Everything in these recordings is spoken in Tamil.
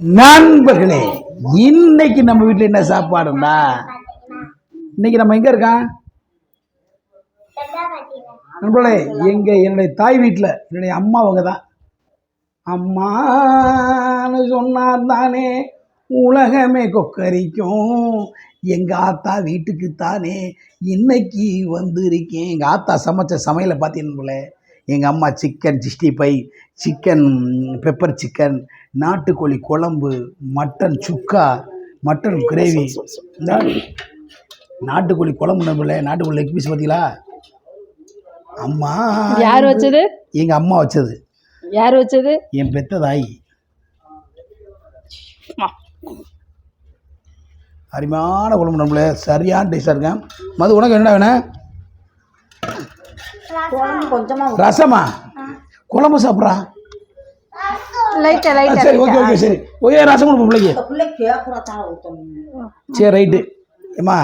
நண்பர்களே, இன்னைக்கு நம்ம வீட்டில் என்ன சாப்பாடுண்டா? இன்னைக்கு நம்ம எங்க இருக்கோம் நண்பர்களே? என்னுடைய தாய் வீட்டில் என்னுடைய அம்மா அவங்க தான். அம்மான்னு சொன்னார் தானே உலகமே கொக்கரிக்கும். எங்க ஆத்தா வீட்டுக்கு தானே இன்னைக்கு வந்திருக்கேன். எங்கள் ஆத்தா சமைச்ச சமையலை பார்த்தீங்கன்னு, எங்கள் அம்மா சிக்கன் 65, சிக்கன் பெப்பர் சிக்கன், நாட்டுக்கோழி குழம்பு, மட்டன் சுக்கா, மட்டன் கிரேவி, நாட்டுக்கோழி குழம்பு. நம்பல நாட்டுக்கோழி லெக் பீஸ் பார்த்தீங்களா? அம்மா யார் வச்சது? எங்கள் அம்மா வச்சது. யார் வச்சது? என் பெத்த தாய். அருமையான குழம்பு நம்மள, சரியான டேஸ்டாக இருக்கேன். மது, உனக்கு என்ன வேணும்? ரசமா? குழம்பு சாப்பிட்றா? சரி, ஓகே ஓகே, சரி ஓகே, ரசம் கொடுப்போம் பிள்ளைக்கு. சரி, ரைட்டு. ஏம்மா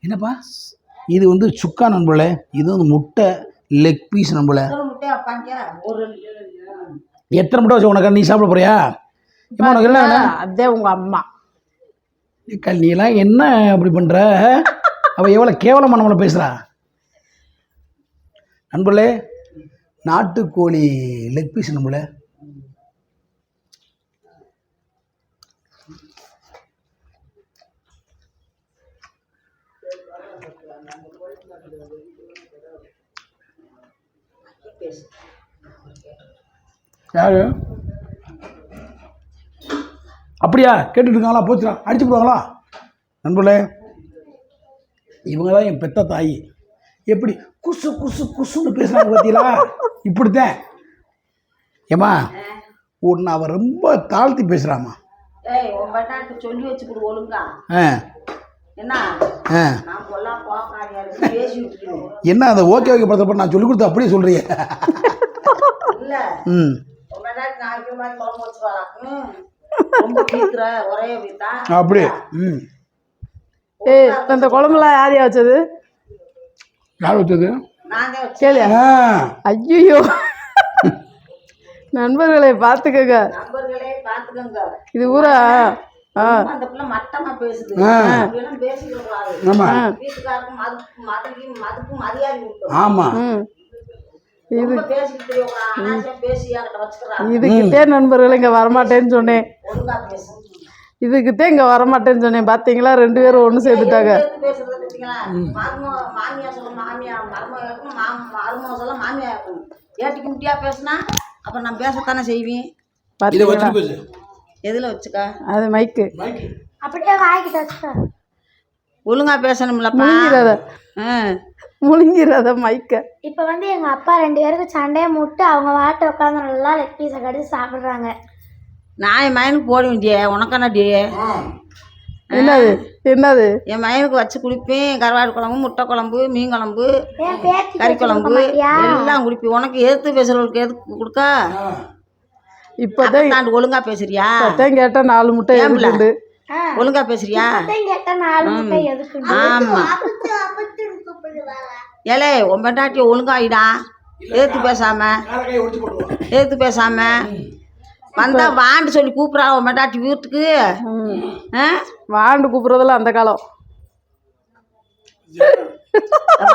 என்னப்பா இது? வந்து சுக்கா நண்பர்களே. இது வந்து முட்டை லெக் பீஸ் நண்பர்களே. எத்தனை முட்டை வச்சு உனக்கு? நீ சாப்பிட போறியா? ஏம்மா உனக்கு என்ன வேணும்? அதே உங்கள் அம்மா. நீலாம் என்ன அப்படி பண்ணுற? அவள் எவ்வளோ கேவலமாக நம்மளை பேசுகிறா நண்பர்களே. நாட்டுக்கோழி லெக் பீஸ் நண்பர்களே. யாரு அப்படியா கேட்டுட்டு இருக்காங்களா? போச்சுடா, அடிச்சு போடுவாங்களா? நண்பர்களே, இவங்க தான் என் பெத்த தாய். எப்படி குசு குசு குசுன்னு பேசுகிறாங்க பார்த்தீங்களா? இப்படித்தான். ஏம்மா ஒன்று அவள் ரொம்ப தாழ்த்தி பேசுகிறாம்மா. சொல்லி வச்சுக்கிட்டு ஒழுங்கா. என்ன அந்த ஓகே ஓகே படத்தை நான் சொல்லி கொடுத்த அப்படியே சொல்கிறீங்க? ம், அப்படியே. ம், இந்த குழம்புலாம் யாரையா வச்சது? யார் வச்சது? கேளியா? ஐயோ, நண்பர்களை பார்த்துக்கங்க. இது ஊரா? ஆமா, இதுக்கிட்டே நண்பர்கள் இங்க வரமாட்டேன்னு சொன்னேன். இதுக்கிட்டே இங்க வரமாட்டேன்னு சொன்னேன். பாத்தீங்களா, 2 பேரும் ஒண்ணு சேர்ந்துட்டாங்க. பேசத்தானே செய்வேன். எதுல வச்சுக்கா? அது மைக்கு. அப்படியே வாய்க்கிட்ட வச்சுக்கா. ஒழுங்கா பேசணும்லப்பா. முழுங்கிறத மைக்க. இப்போ வந்து எங்க அப்பா 2 பேருக்கு சண்டையை மூட்டு அவங்க வாட்டை உட்காந்து நல்லா லெக் பீஸை கடிச்சு சாப்பிட்றாங்க. நான் என் மயனுக்கு போட வேண்டிய உனக்கானடி. என்னது என்னது? என் மயனுக்கு வச்சு குடிப்பேன். கருவாடு குழம்பு, முட்டை குழம்பு, மீன் குழம்பு, கறி குழம்பு எல்லாம் குடிப்பேன். உனக்கு எதிர்த்து பேசுறவங்களுக்கு எதுக்கு கொடுக்க? இப்போதான் ஒழுங்கா பேசுறியா? கேட்டா 4 முட்டை எதுக்கு? ஒழுங்கா பேசுறியா? ஆமா. ஏலே உன் பெண்டாட்டி ஒழுங்காயிடா. எதிர்த்து பேசாம வந்தா வாண்டு சொல்லி கூப்பிடா உன் பெண்டாட்டி வீட்டுக்கு. வாண்டு கூப்பிடுறதெல்லாம் அந்த காலம்.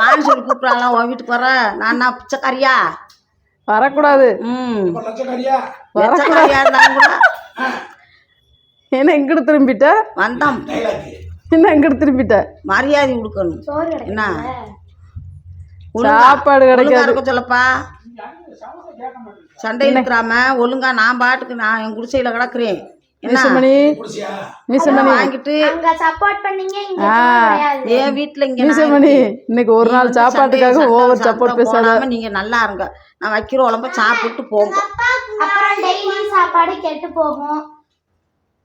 வாண்டு சொல்லி கூப்பிடலாம் உன் வீட்டுக்கு வர. நான் பிச்சைக்காரியா? வரக்கூடாது. வரக்கூடாது இருந்தாலும் கூட என்ன எங்கிட்ட திரும்பிட்ட? வந்தோம். என்ன எங்கிட்ட திரும்பிட்ட? மரியாதை கொடுக்கணும். என்ன சாப்பாடு கிடைக்காது சொல்லப்பா. சண்டை இருக்கிறாம ஒழுங்கா நான் பாட்டுக்கு நான் என் குடிசையில கிடக்குறேன். வாங்கிட்டு என் வீட்டுல இன்னைக்கு ஒரு நாள் சாப்பாட்டுக்காக ஓவர் சப்போர்ட் பேசாம நீங்க நல்லா இருங்க. நான் வைக்கிற உடம்ப சாப்பிட்டு போங்க. சாப்பாடு கெட்டு போகும்.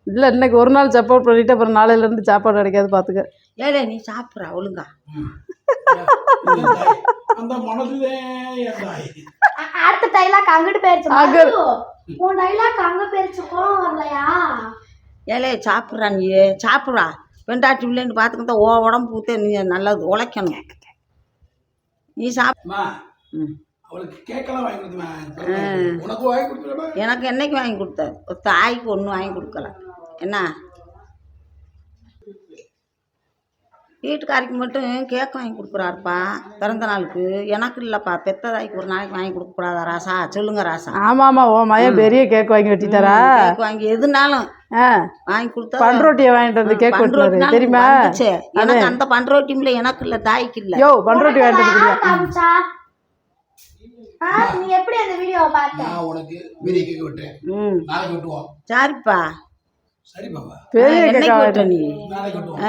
இல்ல இன்னைக்கு ஒரு நாள் சப்போர்ட் பண்ணிட்டு அப்புறம் நாளையில இருந்து சாப்பாடு கிடைக்காது பாத்துக்க. ஏலே நீ சாப்பிட்றா ஒழுங்கா. அடுத்த டைலாக் அங்கிட்டு போயிருச்சு. உன் டைலாக் அங்க போயிருச்சு. கோவம் வரலையா? ஏலே சாப்பிட்றா, நீ சாப்பிட்றா. பெண்டாட்டி பிள்ளைன்னு பார்த்துக்கிட்டா உடம்பு ஊத்த நீ நல்லது உழைக்கணும். நீ சாப்பிடுமா? அவளுக்கு கேக்கெல்லாம் வாங்கி கொடுத்தேன். உனக்கு வாங்கி கொடுத்துருக்கா? எனக்கு என்னைக்கு வாங்கி கொடுத்த? ஒரு தாய்க்கு ஒன்றும் வாங்கி கொடுக்கல. என்ன வீட்டுக்காரிக்கு மட்டும் கேக் வாங்கி கொடுக்குறாருப்பா பிறந்த நாளுக்கு. எனக்கு இல்லைப்பா. பெத்த தாய்க்கு ஒரு நாளைக்கு வாங்கி கொடுக்கக்கூடாதா ராசா? சொல்லுங்க ராசா. ஆமா ஆமா, ஓ மயம் பெரிய கேக் வாங்கி வெட்டிட்டாரா? கேக் வாங்கி எதுனாலும் வாங்கி கொடுத்தா பண்ரோட்டியை வாங்கிட்டு வந்து கேக் வெட்டினாரு தெரியுமா? எனக்கு அந்த பண்ரோட்டியும்ல எனக்கு இல்லை, தாய்க்கு இல்லை. யோ பண்ரோட்டி வாங்கிட்டு வந்து காமிச்சா நீ எப்படி அந்த வீடியோவை பார்த்த? நான் உனக்கு பெரிய கேக் வெட்டுறேன். நாளைக்கு வெட்டுவோம். சரிப்பா. சரி பாப்பா. பெரிய கேக்கா வெட்ட நீ. நாளைக்கு வெட்டுவோம்.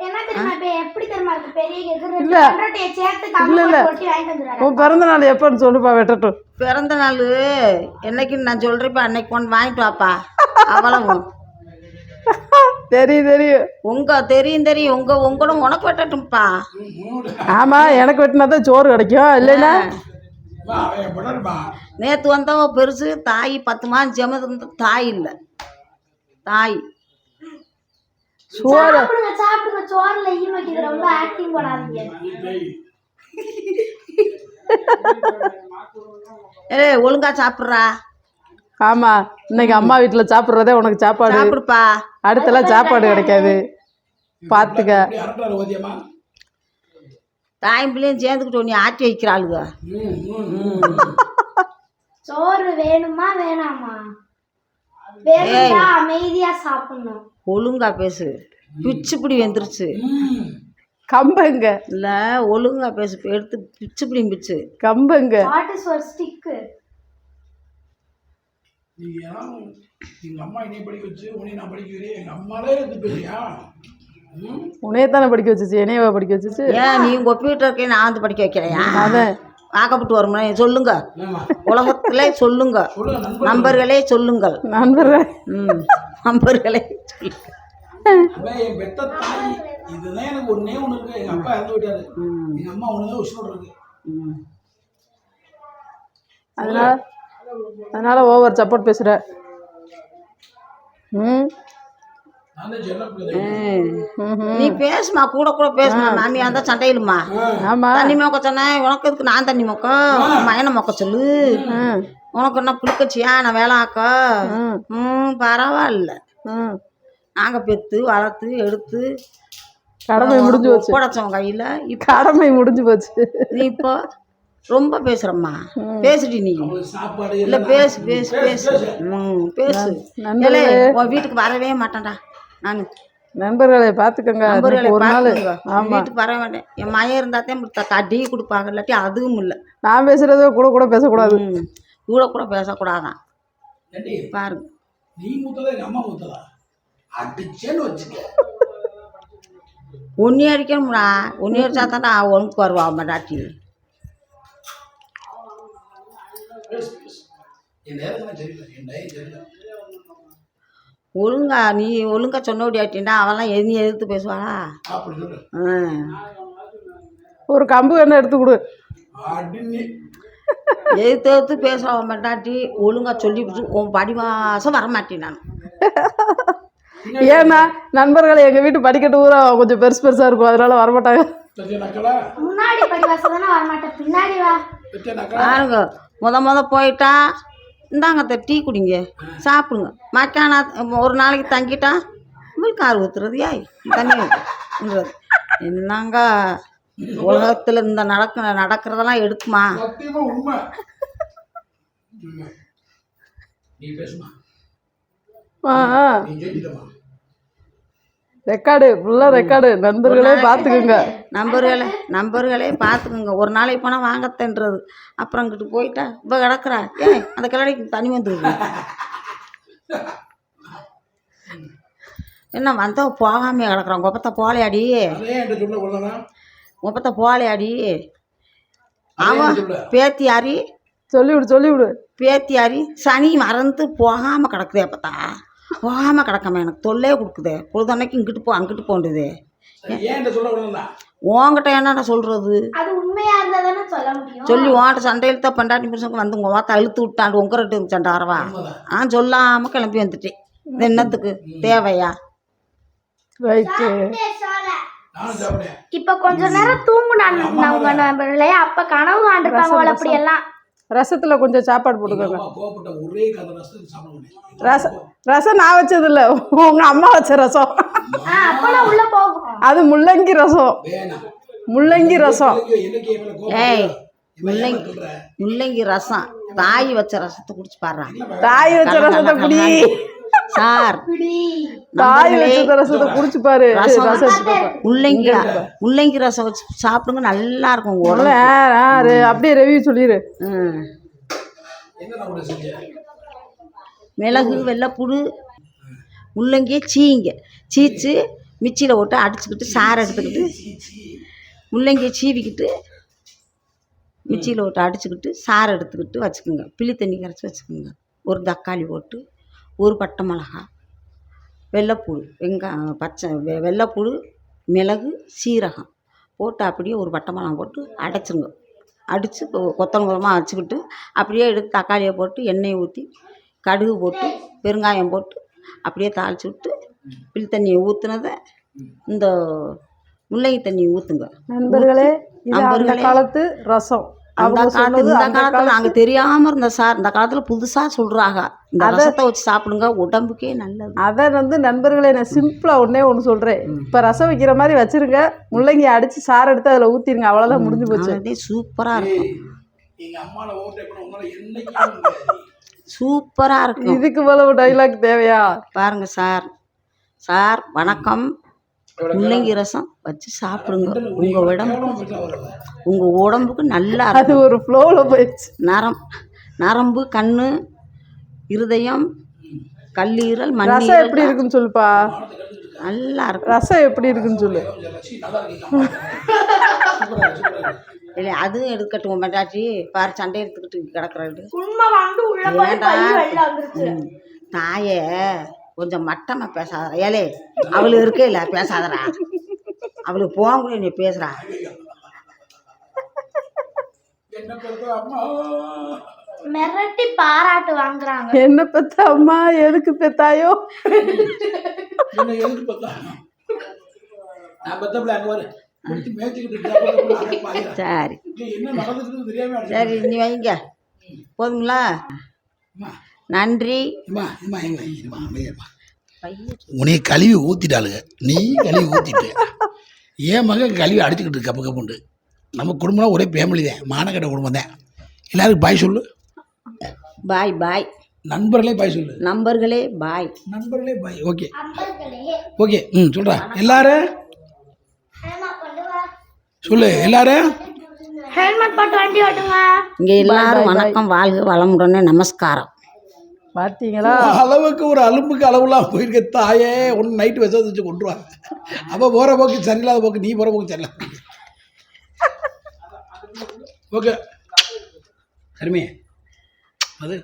என்ன தெரியுமா இப்ப எப்படி தெரியுமா இருக்கு? பெரிய கேக்கு பண்ரோட்டியை சேர்த்து கம்மி போட்டு வாங்கிட்டு வந்துறாரு. உன் பிறந்த நாள் எப்பன்னு சொல்லுப்பா வெட்டட்டும். பிறந்த நாள் என்னைக்குன்னு நான் சொல்றேன்ப்பா. அன்னைக்கு கொண்டு வாங்கிட்டு வாப்பா. அவ்வளவு தெரியும் தெரியும். தெரியும் உங்களோட உனக்கு வெட்டட்டும்ப்பா. ஆமா, எனக்கு வெட்டினாதான் சோறு கிடைக்கும். இல்லைன்னா அவன் பண்ணணுமா? நேற்று வந்தவ பெருசு தாய் 10 மாதம் ஜமது. தாய் இல்லை, தாய் சோறு சாப்பிடுங்க. சோறுல ஈ வைக்கிறது ரொம்ப ஆக்டிங் போடாதீங்க. ஒழுங்கா சாப்பிட்றா. ஆமா, இன்னைக்கு அம்மா வீட்டுல சாப்பிட்றதே உனக்கு சாப்பாடு. சாப்பிடுப்பா. அடுத்தெல்லாம் சாப்பாடு கிடைக்காது, பாத்துக்க. அரட்டாரு ஓதியம்மா. தாயும் பிள்ளையும் சேர்ந்துக்கிட்டு நீ ஆட்டி வைக்கிறாளுங்க. சோறு வேணுமா வேணாமா? வேணும்னா அமைதியா சாப்பிடணும். ஒழுங்கா பேசு. பிச்சுப்பிடி வந்துருச்சு. கம்பங்க இல்ல ஒழுங்கா பேசு. எடுத்து பிச்சுப்பிடி பிச்சு. கம்பங்க. வாட் இஸ் ஒரு ஸ்டிக்? எங்க அம்மா என்னை படிக்க வச்சு உன்னை நான் படிக்க வைக்கிறேன். எங்க அம்மாலே இருந்து பேசியா? உன்னையத்தானே படிக்க வச்சுச்சு, என்னையவா படிக்க வச்சுச்சு? ஏன் நீ உங்க வீட்டில் இருக்கே நான் வந்து படிக்க வைக்கிறையா? அதான் வாக்கப்பட்டு வருமா? சொல்லுங்க, உலகத்திலே சொல்லுங்க, நண்பர்களே சொல்லுங்கள். நண்பர்கள் நண்பர்களே சொல்லுங்க. என் பெத்த தாய் இதுதான் எனக்கு ஒன்னே ஒண்ணு இருக்கு. எங்க அப்பா இறந்து விட்டாரு. எங்க அம்மா ஒண்ணுதான் உசுரோட இருக்கு. அதனால ஓவர் சப்போர்ட் பேசுற. நீ பேசுமா, கூட கூட பேசுமா. மாமியா இருந்தா சண்டையிலுமா? தண்ணி மொக்க சொன்ன உனக்கு எதுக்கு நான் தண்ணி மொக்க? மயனை மொக்க சொல்லு. உனக்கு என்ன புளிக்கச்சியா நான் வேலை ஆக்க? பரவாயில்ல. நாங்க பெத்து வளர்த்து எடுத்து கடமை முடிஞ்சு போச்சு. போடச்சவன் கையில கடமை முடிஞ்சு போச்சு. நீ இப்போ ரொம்ப பேசுறம்மா. பேசுடி நீ. இல்ல பேசு பேசு பேசு. பேசு. உன் வீட்டுக்கு வரவே மாட்டேன்டா நான். நண்பர்களை பார்த்துக்கோங்க. ஒரு நாள் வீட்டுக்கு வர மாட்டேன். என் மயம் இருந்தாத்தே டீ கொடுப்பாங்க, இல்லாட்டி அதுவும் இல்லை. நான் பேசுறத கூட கூட பேசக்கூடாது. கூட கூட பேசக்கூடாதான். பாருங்க, நீ மூத்ததா எங்க அம்மா மூத்ததா? அடிச்சேன்னு வச்சுக்க. ஒன்னி அடிக்கணும்டா. ஒன்னி அடிச்சா தானே ஒன்றுக்கு வருவா மாட்டாட்டி. ஒழுங்கா நீ ஒழுங்கா சொன்னோடி ஆட்டின்டா. அவெல்லாம் எது எதிர்த்து பேசுவாளா? ஒரு கம்பு வேணா எடுத்து கொடு. எதிர்த்து எதிர்த்து பேசுவா மாட்டாட்டி. ஒழுங்கா சொல்லி உன் படிவாசம் வரமாட்டேன் நான். ஏன்னா நண்பர்களை எங்க வீட்டு படிக்கட்டு ஊரா கொஞ்சம் பெருசு பெருசா இருக்கும், அதனால வரமாட்டாங்க. முன்னாடி படிவாசம் தானே வரமாட்டேன், பின்னாடி வா. பாருங்க, முத போயிட்டா இந்தாங்க டீ குடிங்க, சாப்பிடுங்க. மக்கான ஒரு நாளைக்கு தங்கிட்டா உங்களுக்கு கார் ஊற்றுறது யாய் தண்ணி ஊற்றுறது. என்னங்க உலகத்தில் இந்த நடக்கிறதெல்லாம் எடுக்குமா? ரெக்கார்டு ஃபுல்லாக ரெக்கார்டு. நண்பர்களே பார்த்துக்குங்க. நண்பர்களே பார்த்துக்குங்க. ஒரு நாளைக்கு போனால் வாங்கத்தன்றது. அப்புறம் அங்கிட்டு போயிட்டா இப்போ கிடக்குறா அந்த கிளடிக்கு தனி வந்துருக்கு. என்ன வந்த போகாமே கிடக்குறான். கொப்பத்தை போலையாடி, கொப்பத்தை போலையாடி. அவன் பேத்தியாரி சொல்லிவிடு பேத்தியாரி சனி மறந்து போகாமல் கிடக்குதே. அப்பத்தா போகாமல் கிடக்காம எனக்கு தொல்லையே கொடுக்குதே. பொழுதன்னைக்கு இங்கிட்டு போ அங்கிட்டு போண்டுதே. உன்கிட்ட என்னடா சொல்றது? சொல்லி உன்கிட்ட சண்டையில் தான் பண்டாட்டி புருஷனுக்கு வந்து உங்கள் வார்த்தை அழுத்து விட்டாண்டு உங்க ரெட்டு சண்டை வரவா? சொல்லாமல் கிளம்பி வந்துட்டேன். என்னத்துக்கு தேவையா? ரைட்டு. நானும் சாப்பிட்டேன். இப்ப கொஞ்ச நேரம் தூங்குனாங்க நண்பர்களே, அப்ப கனவு காண்டிருப்பாங்க போல அப்படி எல்லாம். ரசத்துல கொஞ்சம் சாப்பாடு போட்டுக்கோங்க. அம்மா கோவப்பட்ட ஒரே கதை ரசத்துக்கு சாப்பிட முடியும். ரசம் நான் வச்சது இல்ல, உங்க அம்மா வச்ச ரசம். அப்பெல்லாம் உள்ள போகும். அது முள்ளங்கி ரசம். வேணாம். முள்ளங்கி ரசம். என்னைக்கு இவனை ஏய் கோவப்பட்ட முள்ளங்கி ரசம் தாய் வச்ச ரசத்தை குடிச்சு பாடுறா. தாய் வச்ச ரசத்தை குடி. சார் தாய் வச்ச ரசத்தை குடிச்சு பாரு. முள்ளங்கி ரசம் வச்சு சாப்பிடுங்க, நல்லா இருக்கும். அப்படியே ரெவியூ சொல்லிடு. என்ன உடனே செஞ்ச? மிளகு வெள்ளைப்பூடு முள்ளங்கியை சீச்சு மிக்சியில் போட்டு அடிச்சுக்கிட்டு சாறு எடுத்துக்கிட்டு முள்ளங்கியை சீவிக்கிட்டு மிக்சியில் போட்டு அடிச்சுக்கிட்டு சாறு எடுத்துக்கிட்டு வச்சுக்கோங்க. புளி தண்ணி கரைச்சி வச்சுக்கோங்க. ஒரு தக்காளி போட்டு, ஒரு பட்டை மிளகா, வெள்ளைப்பூடு, வெள்ளைப்பூடு, மிளகு, சீரகம் போட்டு அப்படியே ஒரு பட்டை மிளகா போட்டு அடைச்சிருங்க. அடித்து கொத்தமல்லி வச்சுக்கிட்டு அப்படியே எடுத்து தக்காளியை போட்டு எண்ணெயை ஊற்றி கடுகு போட்டு பெருங்காயம் போட்டு அப்படியே தாளித்து விட்டு புளி தண்ணியை ஊற்றுனதை இந்த முள்ளங்கி தண்ணி ஊற்றுங்க. நண்பர்களே, அந்த காலத்து ரசம். இந்த காலத்தில் நாங்கள் தெரியாமல் இருந்தோம் சார். இந்த காலத்தில் புதுசாக சொல்கிறாங்க, இந்த ரசத்தை வச்சு சாப்பிடுங்க, உடம்புக்கே நல்லது. அதை நண்பர்களே நான் சிம்பிளாக ஒன்று சொல்கிறேன். இப்போ ரசம் வைக்கிற மாதிரி வச்சுருங்க, முள்ளங்கி அடித்து சாறு எடுத்து அதில் ஊற்றிருங்க, அவ்வளோதான் முடிஞ்சு போச்சு. அதே சூப்பராக இருக்கும். சூப்பராக இருக்கும். இதுக்கு போல ஒரு டைலாக் தேவையா? பாருங்க சார் வணக்கம். முள்ளங்கி ரசம் வச்சு சாப்பிடுங்க, உங்க உடம்புக்கு நல்லா இருக்கும். அது ஒரு ஃப்ளோவில் போயிடுச்சு. நரம்பு, கண்ணு, இருதயம், கல்லீரல், ரசம் எப்படி இருக்குன்னு சொல்லுப்பா. நல்லா இருக்கும். ரசம் எப்படி இருக்குன்னு சொல்லு. இல்லை அதுவும் எடுக்கட்டும் மெட்டாச்சி பாரு, சண்டை எடுத்துக்கிட்டு கிடக்குறது. தாயே கொஞ்சம் மட்டமாக பேசாதரா. ஏலே அவளுக்கு இருக்கே இல்லை பேசாதரா, அவளுக்கு போக நீ பேசுறா. மிரட்டி பாராட்டு வாங்குறாங்க. என்ன பெத்த அம்மா, எதுக்கு பெத்தாயோ? சரி சரி, நீ வைங்க போதுங்களா? நன்றி. உன்னைய கழுவி ஊற்றிட்டாளுங்க, நீ கழுவி ஊற்றிட்டு என் மகன் கழுவி அடிச்சுக்கிட்டு கப்பு கப்புண்டு. நம்ம குடும்பம்லாம் ஒரே ஃபேமிலி தான், மானக்கட்ட குடும்பம் தான். எல்லாருக்கும் பாய் சொல்லு. பாய் பாய். நண்பர்களே பாய் சொல்லு. நண்பர்களே பாய். நண்பர்களே பாய். Okay okay. சொல்கிறா எல்லாரும் சொல்லு. எல்லாரும் ஹெல்மெட் போட்டு வண்டி ஓட்டுங்க. இங்கே எல்லாரும் வணக்கம், வாழ்க வளமுடனே, நமஸ்காரம். பார்த்தீங்களா? அளவுக்கு ஒரு அலும்புக்கு அளவுலாம் போயிருக்க தாயே. ஒன்று நைட்டு வச்சு கொண்டுருவாங்க. அப்போ போகிற போக்கு சரியில்லாத போக்கு, நீ போகிற போக்கு சரியில்லை. ஓகே சரிமே. அது